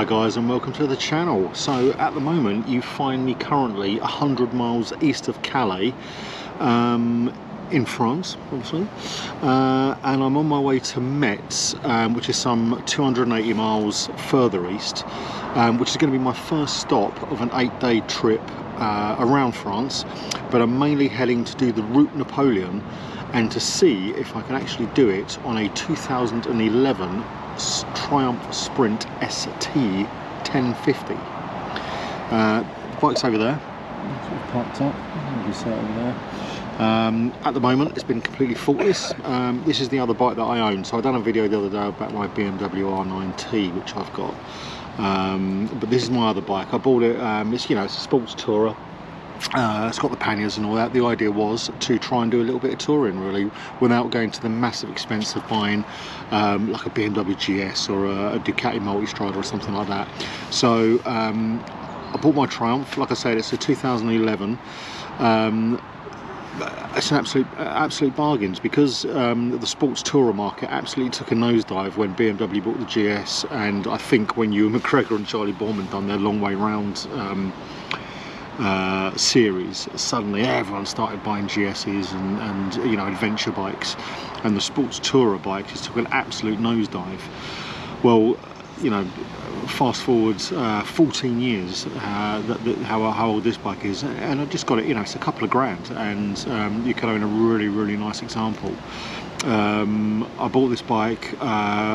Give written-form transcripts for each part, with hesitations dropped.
guys, and welcome to the channel. So at the moment you find me currently 100 miles east of Calais, in France obviously, and I'm on my way to Metz, which is some 280 miles further east, which is going to be my first stop of an 8-day trip around France. But I'm mainly heading to do the Route Napoleon and to see if I can actually do it on a 2011 Triumph Sprint ST 1050. The bike's over there, sort of parked up, maybe set over there. At the moment it's been completely faultless. This is the other bike that I own, so I done a video the other day about my BMW R9T which I've got, but this is my other bike. I bought it, it's, you know, it's a sports tourer. It's got the panniers and all that. The idea was to try and do a little bit of touring really without going to the massive expense of buying like a BMW GS or a Ducati Multistrada or something like that. So I bought my Triumph. Like I said, it's a 2011. It's an absolute bargains, because the sports tourer market absolutely took a nosedive when BMW bought the GS, and I think when Ewan McGregor and Charlie Boorman done their long way round series, suddenly everyone started buying GSs and you know, adventure bikes, and the sports tourer bike just took an absolute nosedive. Well, you know, fast forward 14 years, how old this bike is, and I just got it, you know, it's a couple of grand, and you can own a really nice example. I bought this bike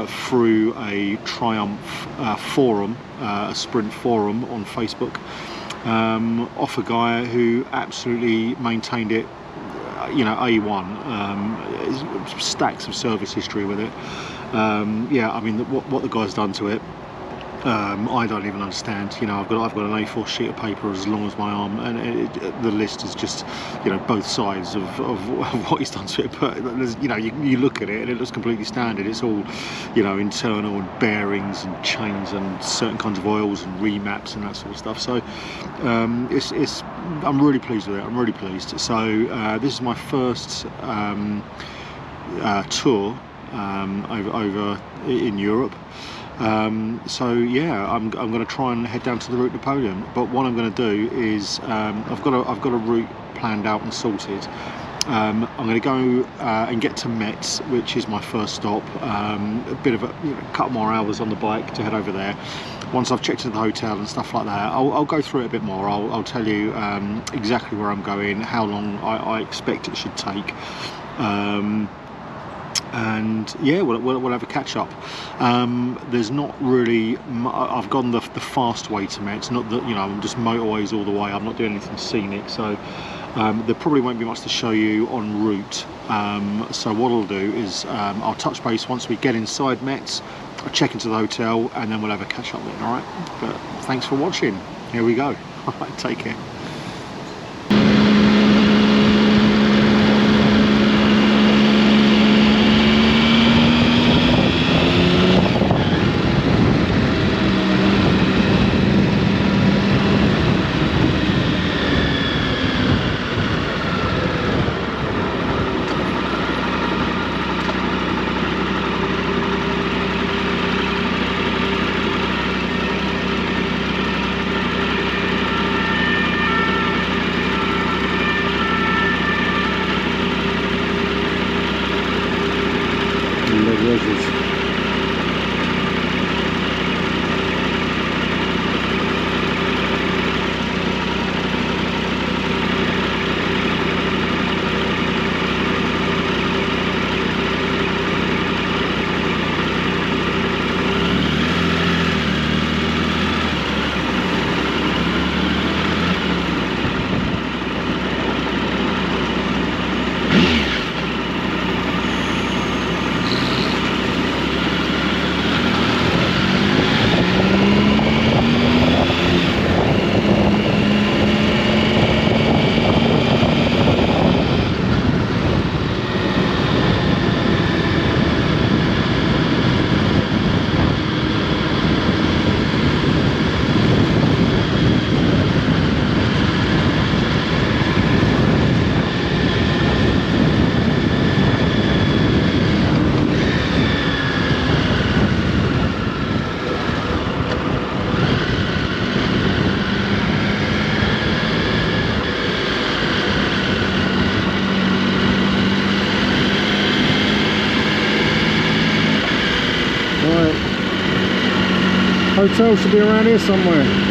through a Triumph forum, a sprint forum on Facebook, off a guy who absolutely maintained it, you know, A1, stacks of service history with it. Yeah, I mean, what the guy's done to it, I don't even understand. You know, I've got an A4 sheet of paper as long as my arm, and the list is just, you know, both sides of what he's done to it. But you know, you look at it and it looks completely standard. It's all, you know, internal and bearings and chains and certain kinds of oils and remaps and that sort of stuff. So I'm really pleased with it. I'm really pleased. So this is my first tour over in Europe. So yeah, I'm going to try and head down to the Route Napoleon. But what I'm going to do is I've got a route planned out and sorted. I'm going to go and get to Metz, which is my first stop. A bit of a, you know, couple more hours on the bike to head over there. Once I've checked into the hotel and stuff like that, I'll go through it a bit more. I'll tell you exactly where I'm going, how long I expect it should take. And yeah, we'll have a catch up. There's not really, I've gone the fast way to Metz, not that, you know, I'm just motorways all the way. I'm not doing anything scenic, so there probably won't be much to show you en route. So what I'll do is I'll touch base once we get inside Metz. I'll check into the hotel and then we'll have a catch up then. All right, but thanks for watching. Here we go. All right, take care. hotel should be around here somewhere.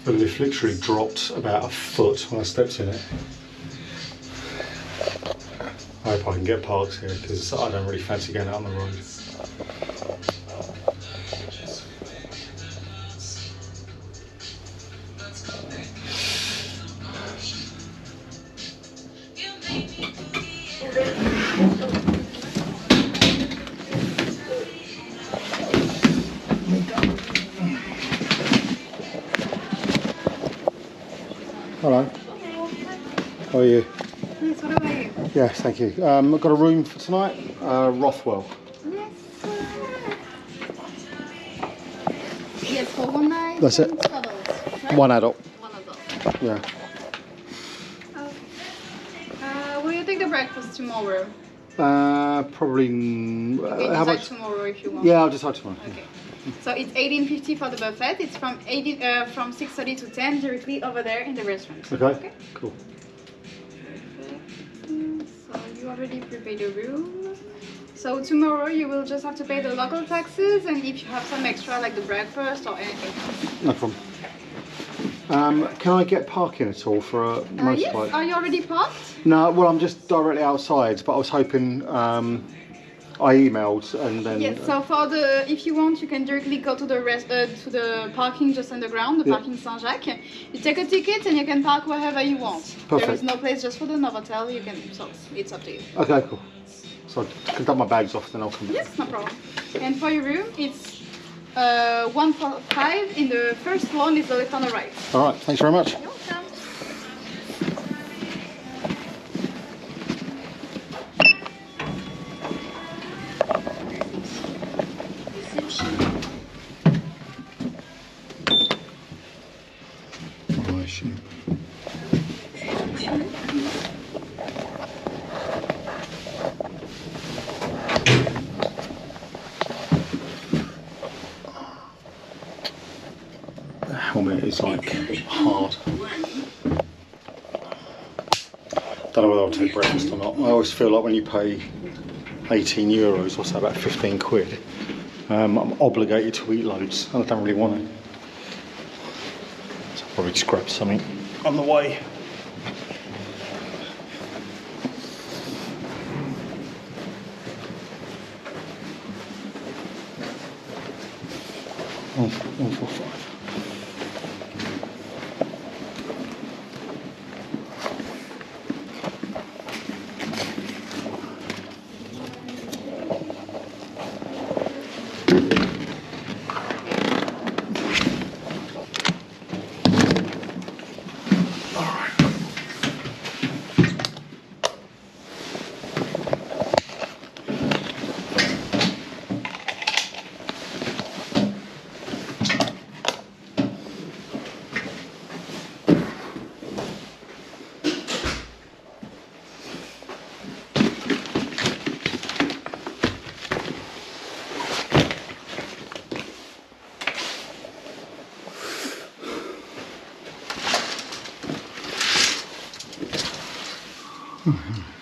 The lift literally dropped about a foot when I stepped in it. I hope I can get parked here because I don't really fancy going out on the road. Hello. How are you? Yes, what about you? Yes, thank you. I've got a room for tonight, Rothwell. Yes, yes, for one night. That's it. Two adults, right? One adult. One adult. Yeah. Okay. Will you take the breakfast tomorrow? Probably. You can How decide much? tomorrow if you want. Yeah, I'll decide tomorrow. Okay. So it's 18.50 for the buffet. It's from 6:30 to 10 directly over there in the restaurant. Okay. Cool. So you already prepared the room. So tomorrow you will just have to pay the local taxes, and if you have some extra like the breakfast or anything. No problem. Can I get parking at all for a motorbike? Yes. Are you already parked? No, well, I'm just directly outside, but I was hoping. I emailed and then. Yes. So for the, if you want, you can directly go to the parking just underground, the parking Saint-Jacques. You take a ticket and you can park wherever you want. Perfect. There is no place just for the Novotel. You can, so it's up to you. Okay, cool. So I can dump my bags off, then I'll come back. Yes, no problem. And for your room, it's 145 in the first floor, and it's the left on the right. All right, thanks very much. You're welcome. vomit is like hard. Don't know whether I'll take breakfast or not. I always feel like when you pay 18 euros, or so about 15 quid, I'm obligated to eat loads, and I don't really want to. So I'll probably just grab something on the way. One, 145.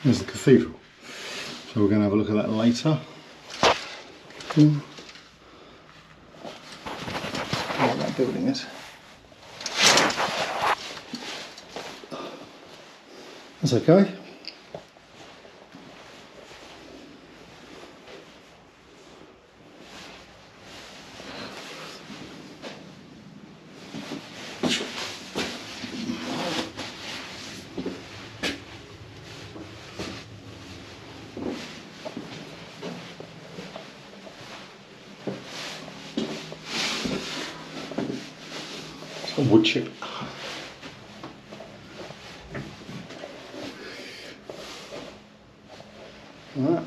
There's the cathedral, so we're going to have a look at that later. What that building is. That's okay. A wood chip. Right.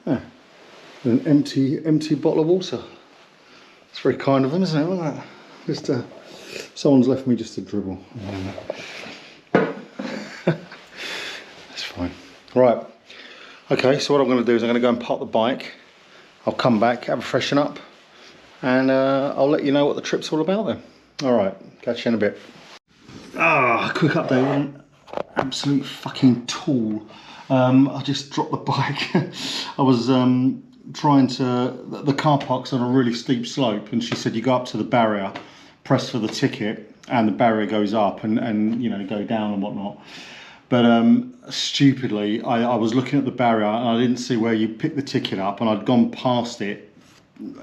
Yeah. An empty bottle of water. It's very kind of them, isn't it? Look at that. Just someone's left me just a dribble. That's fine. Right, okay, so what I'm going to do is I'm going to go and park the bike. I'll come back, have a freshen up, and I'll let you know what the trip's all about then. Alright, catch you in a bit. Quick update on absolute fucking tool. I just dropped the bike. I was trying to, the car park's on a really steep slope, and she said you go up to the barrier, press for the ticket, and the barrier goes up and you know, go down and whatnot. But stupidly, I was looking at the barrier and I didn't see where you pick the ticket up, and I'd gone past it,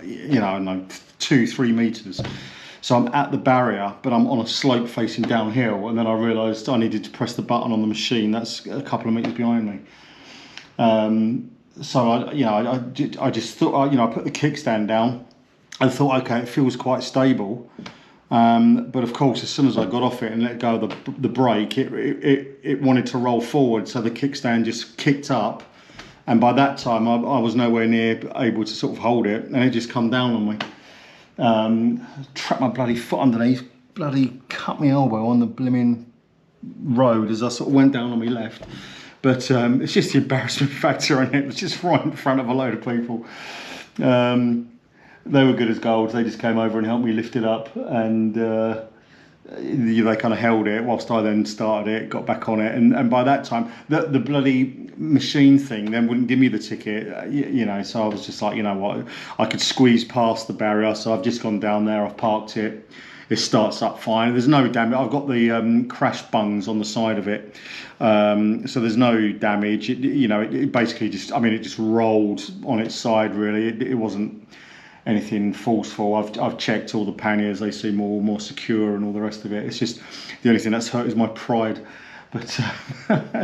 you know, like 2-3 meters. So I'm at the barrier, but I'm on a slope facing downhill, and then I realised I needed to press the button on the machine. That's a couple of meters behind me. So I just thought, you know, I put the kickstand down. I thought, okay, it feels quite stable. But of course, as soon as I got off it and let go of the brake, it wanted to roll forward, so the kickstand just kicked up, and by that time I was nowhere near able to sort of hold it, and it just come down on me. Trapped my bloody foot underneath, bloody cut my elbow on the blimmin' road as I sort of went down on my left. But it's just the embarrassment factor in it. It was just right in front of a load of people. They were good as gold. They just came over and helped me lift it up, and they kind of held it whilst I then started it, got back on it, and by that time the bloody machine thing then wouldn't give me the ticket, you know. So I was just like, you know what, I could squeeze past the barrier, so I've just gone down there, I've parked it, it starts up fine, there's no damage. I've got the crash bungs on the side of it, so there's no damage. You know, it basically just, I mean, it just rolled on its side really. It wasn't anything forceful. I've checked all the panniers, they seem all more secure and all the rest of it. It's just the only thing that's hurt is my pride. But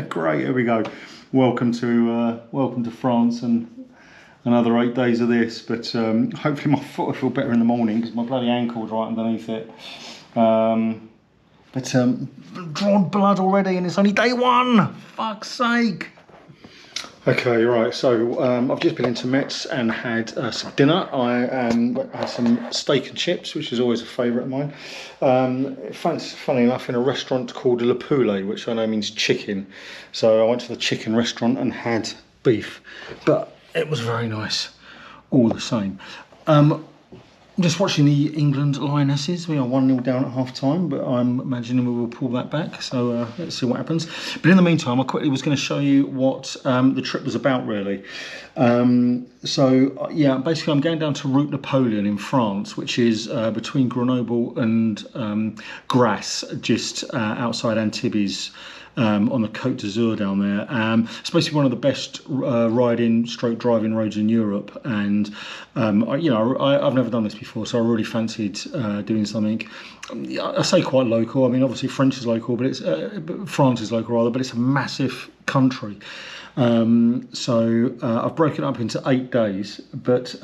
great, here we go. Welcome to France and another 8 days of this. But hopefully my foot will feel better in the morning, because my bloody ankle's right underneath it. Drawn blood already, and it's only day one. Fuck's sake. Okay, right. So I've just been into Metz and had some dinner. I had some steak and chips, which is always a favourite of mine. Funny enough, in a restaurant called Le Poulet, which I know means chicken. So I went to the chicken restaurant and had beef, but it was very nice, all the same. I'm just watching the England Lionesses. We are 1-0 down at half time, but I'm imagining we will pull that back. So let's see what happens. But in the meantime, I quickly was going to show you what the trip was about, really. Yeah, basically I'm going down to Route Napoleon in France, which is between Grenoble and Grasse, just outside Antibes. On the Côte d'Azur down there. It's basically one of the best riding/driving roads in Europe, and I've never done this before, so I really fancied doing something. I say quite local. I mean, obviously French is local, but it's France is local rather, but it's a massive country. I've broken it up into 8 days, but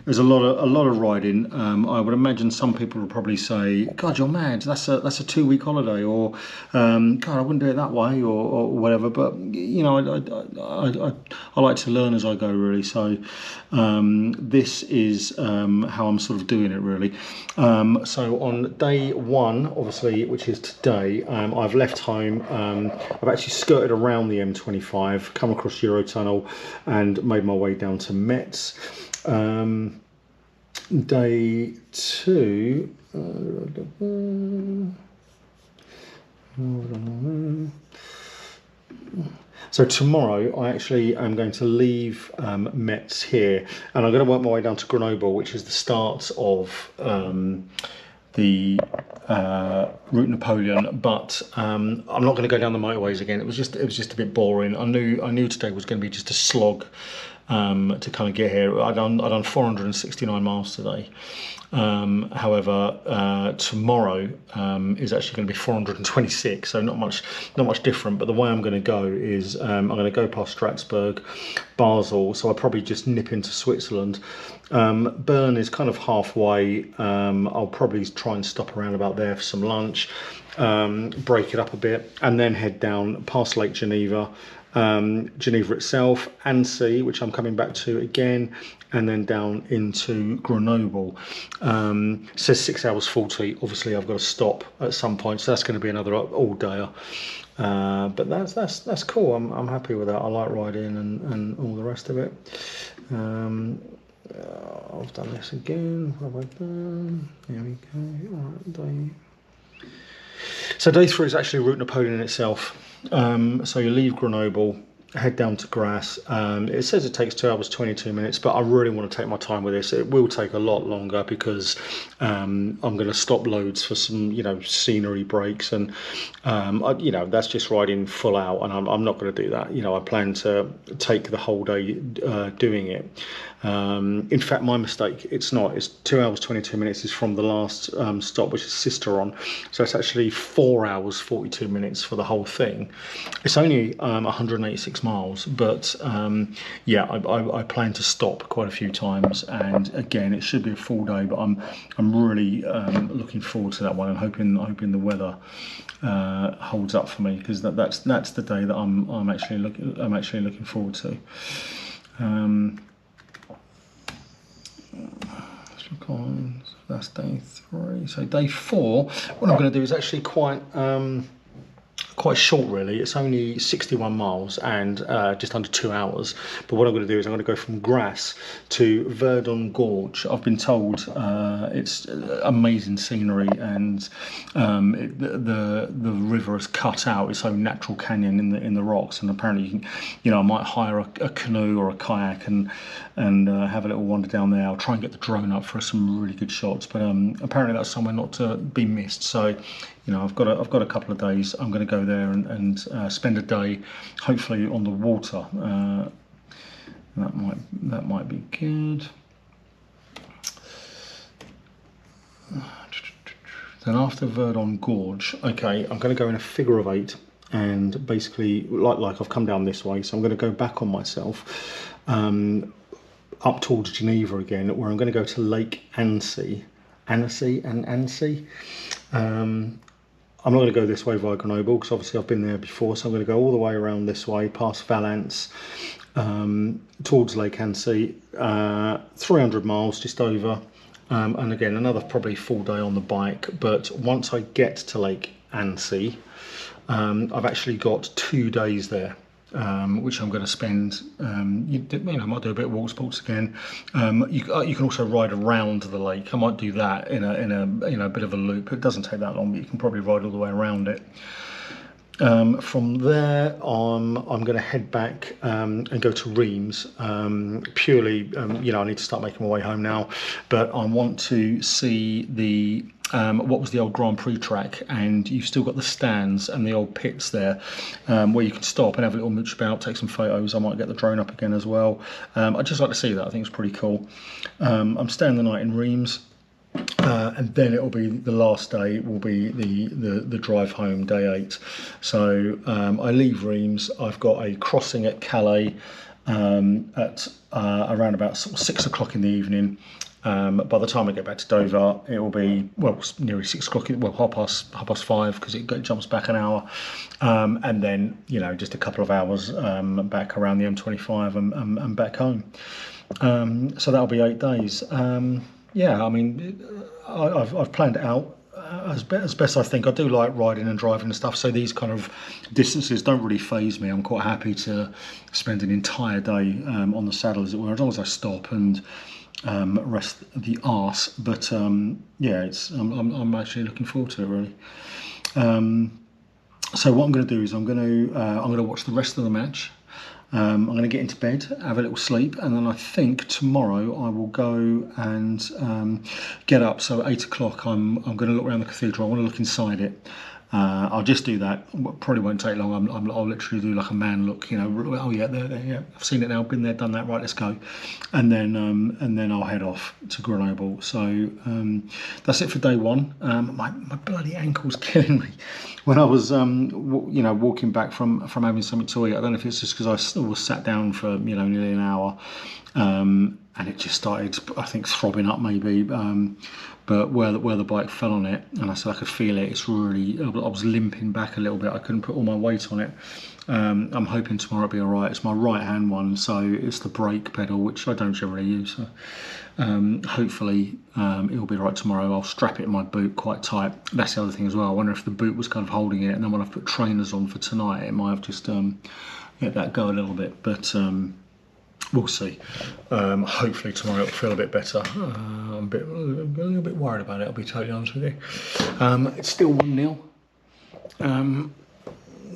there's a lot of riding. I would imagine some people would probably say, "God, you're mad. That's a 2-week holiday," or "God, I wouldn't do it that way," or whatever. But you know, I like to learn as I go, really. So this is how I'm sort of doing it, really. So on day 1, obviously, which is today, I've left home. I've actually skirted around the M25, come across Eurotunnel, and made my way down to Metz. Day 2, so tomorrow I actually am going to leave Metz here, and I'm going to work my way down to Grenoble, which is the start of the Route Napoleon, but I'm not going to go down the motorways again. It was just a bit boring. I knew today was going to be just a slog to kind of get here. I'd done 469 miles today. However, tomorrow is actually going to be 426, so not much different. But the way I'm going to go is I'm going to go past Strasbourg, Basel, so I'll probably just nip into Switzerland. Bern is kind of halfway. I'll probably try and stop around about there for some lunch, break it up a bit, and then head down past Lake Geneva. Geneva itself, Annecy, which I'm coming back to again, and then down into Grenoble. It says 6 hours 40. Obviously, I've got to stop at some point, so that's going to be another all-dayer. But that's cool. I'm happy with that. I like riding and all the rest of it. I've done this again. What have I done? Here we go. All right, day. So day 3 is actually Route Napoleon itself. So you leave Grenoble, head down to Grasse. It says it takes 2 hours 22 minutes, but I really want to take my time with this. It will take a lot longer because I'm going to stop loads for some scenery breaks, and that's just riding full out, and I'm not going to do that. I plan to take the whole day doing it. In fact, my mistake, it's 2 hours 22 minutes is from the last stop, which is Sisteron, so it's actually 4 hours 42 minutes for the whole thing. It's only 186 miles, but I plan to stop quite a few times, and again, it should be a full day, but I'm really looking forward to that one, and hoping the weather holds up for me, because that's the day that I'm actually looking forward to. That's day 3. So day 4, what I'm going to do is actually quite short, really. It's only 61 miles and just under 2 hours. But what I'm going to do is I'm going to go from Grasse to Verdun Gorge. I've been told it's amazing scenery, and the river is cut out its own natural canyon in the rocks. And apparently, I might hire a canoe or a kayak and have a little wander down there. I'll try and get the drone up for some really good shots. But apparently that's somewhere not to be missed. So I've got a couple of days. I'm going to go there and spend a day, hopefully on the water. That might be good. Then after Verdun Gorge, okay, I'm going to go in a figure of 8, and basically like I've come down this way, so I'm going to go back on myself up towards Geneva again, where I'm going to go to Lake Annecy. I'm not going to go this way via Grenoble because obviously I've been there before, so I'm going to go all the way around this way, past Valence, towards Lake Annecy, 300 miles just over, and again another probably full day on the bike. But once I get to Lake Annecy, I've actually got 2 days there, which I'm going to spend. I might do a bit of water sports again. You can also ride around the lake. I might do that in a bit of a loop. It doesn't take that long, but you can probably ride all the way around it. From there, I'm going to head back and go to Reims. Purely, I need to start making my way home now, but I want to see the what was the old Grand Prix track, and you've still got the stands and the old pits there, where you can stop and have a little mooch about, take some photos. I might get the drone up again as well. I'd just like to see that. I think it's pretty cool. I'm staying the night in Reims. And then it will be the last day will be the drive home, day 8. So I leave Reims. I've got a crossing at Calais at around about sort of 6 o'clock in the evening. By the time I get back to Dover, it will be nearly 6 o'clock. Well, half past 5 because it jumps back an hour, and then just a couple of hours back around the M25 and back home. So that'll be 8 days. Yeah, I mean, I've planned it out as best I think. I do like riding and driving and stuff, so these kind of distances don't really faze me. I'm quite happy to spend an entire day on the saddle, as it were, as long as I stop and rest the arse. But yeah, I'm actually looking forward to it, really. So what I'm going to do is I'm going to watch the rest of the match. I'm going to get into bed, have a little sleep, and then I think tomorrow I will go and get up. So at 8 o'clock I'm going to look around the cathedral. I want to look inside it. I'll just do that. Probably won't take long. I'll literally do like a man look. Oh yeah, there, yeah. I've seen it now. Been there, done that. Right, let's go. And then I'll head off to Grenoble. So that's it for day 1. My bloody ankle's killing me. When I was walking back from having something to eat, I don't know if it's just because I still was sat down for nearly an hour, and it just started, I think, throbbing up maybe. But where the bike fell on it, and I said I could feel it. It's really, I was limping back a little bit. I couldn't put all my weight on it. I'm hoping tomorrow will be all right. It's my right hand one, so it's the brake pedal, which I don't generally use. So hopefully it'll be right tomorrow. I'll strap it in my boot quite tight. That's the other thing as well. I wonder if the boot was kind of holding it, and then when I've put trainers on for tonight, it might have just let that go a little bit. But we'll see. Hopefully tomorrow it'll feel a bit better. I'm a little bit worried about it, I'll be totally honest with you. It's still 1-0.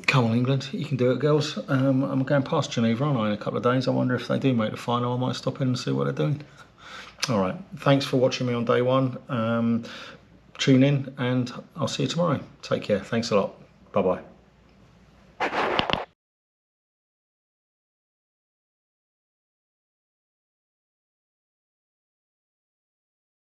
Come on, England, you can do it, girls. I'm going past Geneva, aren't I, in a couple of days. I wonder if they do make the final. I might stop in and see what they're doing. All right, thanks for watching me on day 1. Tune in, and I'll see you tomorrow. Take care. Thanks a lot. Bye-bye.